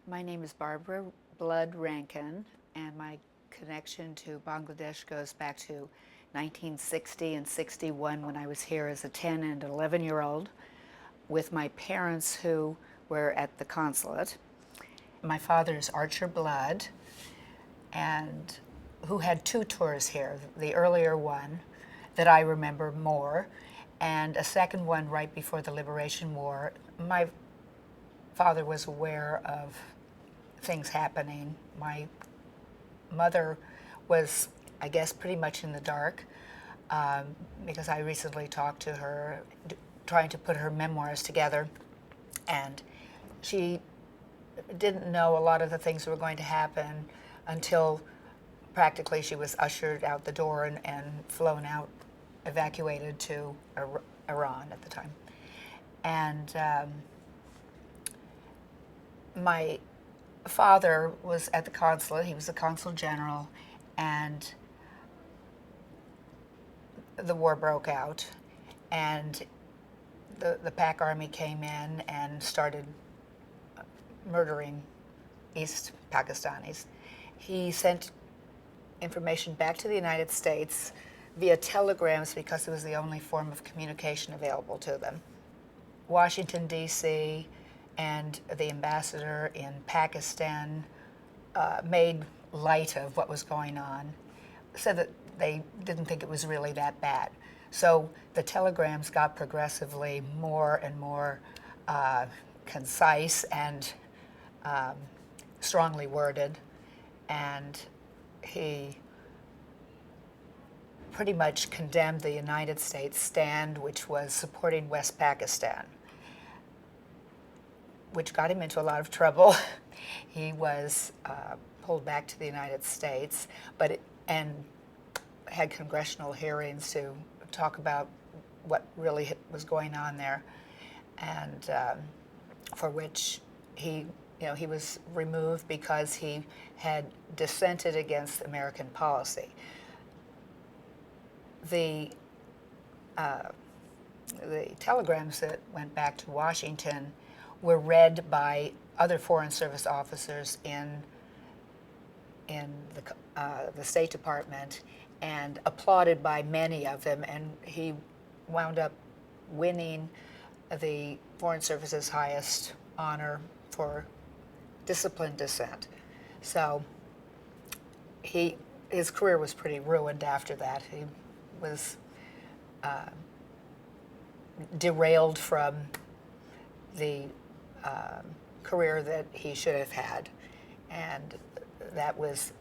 My name is Barbara Blood Rankin, and my connection to Bangladesh goes back to 1960 and 61 when I was here as a 10 and 11-year-old with my parents who were at the consulate. My father is Archer Blood, and who had two tours here, the earlier one that I remember more, and a second one right before the Liberation War. My father was aware of things happening. My mother was, I guess, pretty much in the dark because I recently talked to her trying to put her memoirs together, and she didn't know a lot of the things that were going to happen until practically she was ushered out the door and flown out, evacuated to Iran at the time. And my father was at the consulate. He was the consul general, and the war broke out, and the Pak army came in and started murdering East Pakistanis. He sent information back to the United States via telegrams because it was the only form of communication available to them. Washington, D.C., and the ambassador in Pakistan made light of what was going on, said that they didn't think it was really that bad. So the telegrams got progressively more and more concise and strongly worded, and he pretty much condemned the United States stand, which was supporting West Pakistan, which got him into a lot of trouble. He was pulled back to the United States, and had congressional hearings to talk about what really was going on there, and for which he was removed because he had dissented against American policy. The telegrams that went back to Washington were read by other Foreign Service officers in the State Department and applauded by many of them, and he wound up winning the Foreign Service's highest honor for disciplined dissent. So his career was pretty ruined after that. He was derailed from the career that he should have had, and that was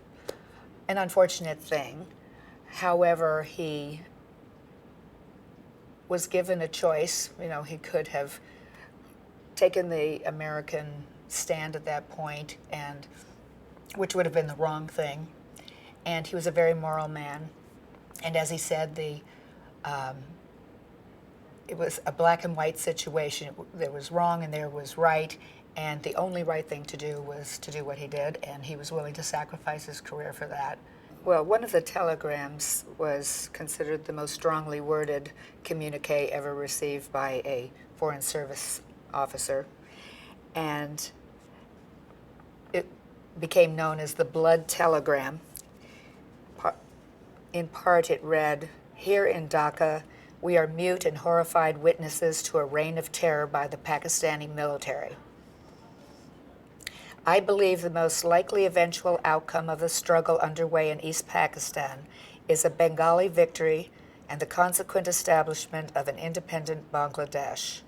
an unfortunate thing. However, he was given a choice. He could have taken the American stand at that point, and which would have been the wrong thing. And he was a very moral man. And as he said, it was a black and white situation. There was wrong and there was right, and the only right thing to do was to do what he did, and he was willing to sacrifice his career for that. Well, one of the telegrams was considered the most strongly worded communique ever received by a Foreign Service officer, and it became known as the Blood Telegram. In part, it read, "Here in Dhaka, we are mute and horrified witnesses to a reign of terror by the Pakistani military. I believe the most likely eventual outcome of the struggle underway in East Pakistan is a Bengali victory and the consequent establishment of an independent Bangladesh."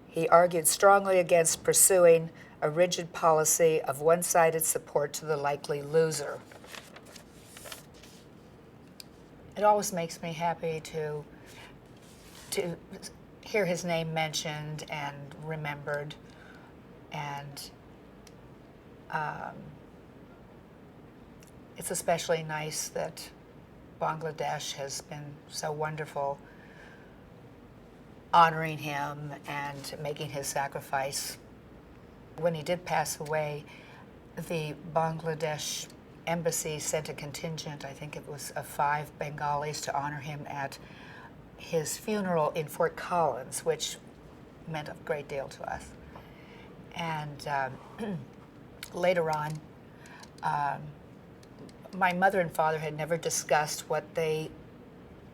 He argued strongly against pursuing a rigid policy of one-sided support to the likely loser. It always makes me happy to hear his name mentioned and remembered, and it's especially nice that Bangladesh has been so wonderful honoring him and making his sacrifice. When he did pass away, the Bangladesh embassy sent a contingent, I think it was of 5 Bengalis, to honor him at his funeral in Fort Collins, which meant a great deal to us. And later on, my mother and father had never discussed what they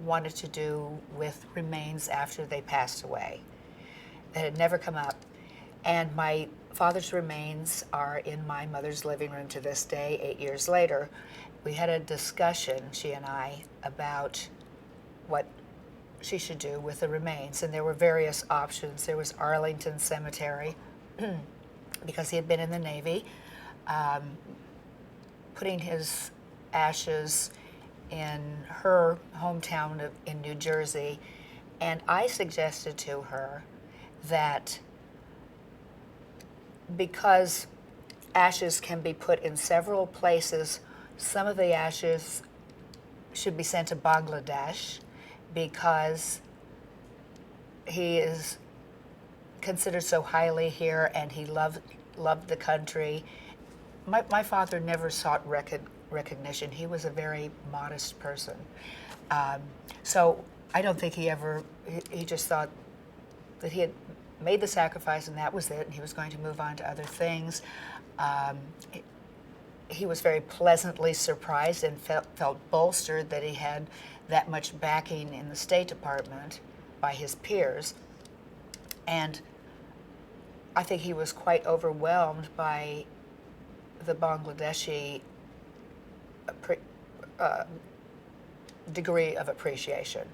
wanted to do with remains after they passed away. It had never come up. And my father's remains are in my mother's living room to this day, 8 years later. We had a discussion, she and I, about what she should do with the remains. And there were various options. There was Arlington Cemetery, because he had been in the Navy, putting his ashes in her hometown in New Jersey. And I suggested to her that because ashes can be put in several places, some of the ashes should be sent to Bangladesh, because he is considered so highly here and he loved the country. My father never sought recognition. He was a very modest person. So I don't think he just thought that he had made the sacrifice and that was it, and he was going to move on to other things. He was very pleasantly surprised and felt bolstered that he had that much backing in the State Department by his peers. And I think he was quite overwhelmed by the Bangladeshi degree of appreciation.